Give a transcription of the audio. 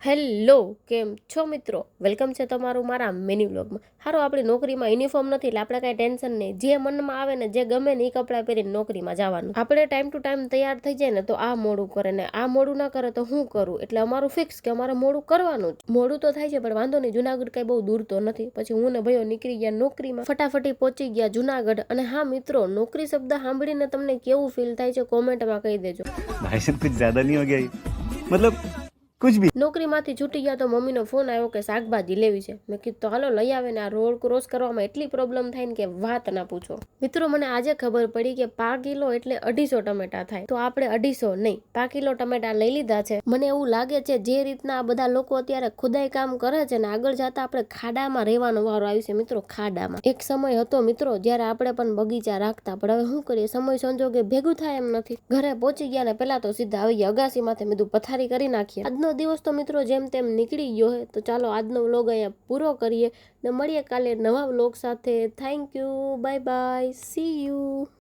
Hello, કેમ છો મિત્રો? વેલકમ છે તમારું મારા મિની વ્લોગમાં. હારો આપણી નોકરીમાં યુનિફોર્મ નથી એટલે આપણે કાંઈ ટેન્શન નહીં. જે મનમાં આવે ને જે ગમે ને એ કપડાં પહેરીને નોકરીમાં જવાનું. આપણે ટાઈમ ટુ ટાઈમ તૈયાર થઈ જાય ને તો આ મોડું કરે ને આ મોડું ના કરે તો હું કરું. એટલે અમારું ફિક્સ કે અમારે મોડું કરવાનું જ. મોડું તો થાય છે પણ વાંધો નહીં, જુનાગઢ કાંઈ બહુ દૂર તો નથી. પછી હું ને ભાઈઓ નીકળી ગયા નોકરીમાં, ફટાફટી પહોંચી ગયા જુનાગઢ. અને હા મિત્રો, નોકરી શબ્દ સાંભળીને તમને કેવું ફીલ થાય છે કોમેન્ટમાં કહી દેજો. भाई साहब कुछ ज्यादा नहीं हो गया ये? मतलब कुछ भी। નોકરીમાંથી છૂટી ગયા તો મમ્મીનો ફોન આવ્યો કે શાકભાજી લેવી છે. મેં કીધું તો હાલો લઈ આવે ને. આ રોડ ક્રોસ કરવામાં એટલી પ્રોબ્લેમ થાય ને કે વાત ના પૂછો. મિત્રો મને આજે ખબર પડી કે 5 કિલો એટલે 250 ટમેટા થાય. તો આપણે 250 નહીં 5 કિલો ટમેટા લઈ લીધા છે. મને એવું લાગે છે જે રીતના આ બધા લોકો અત્યારે ખુદાઈ કામ કરે છે ને આગળ જતા આપણે ખાડામાં રહેવાનો વારો આવી છે મિત્રો. ખાડામાં એક સમય હતો મિત્રો જ્યારે આપણે પણ બગીચા રાખતા, પણ હવે શું કરીએ, સમય સંજોગે ભેગું થાય એમ નથી. ઘરે પહોંચી ગયા ને પેલા તો સીધા આવી ગયા અગાસી માથે. મેં પથારી કરી નાખીએ. આજનો દિવસ તો મિત્રો જેમ તેમ નીકળી ગયો હે. તો ચાલો આજનો વ્લોગ અહીંયા પૂરો કરીએ ને મળીએ કાલે નવા વ્લોગ સાથે. Thank you, bye bye, C you.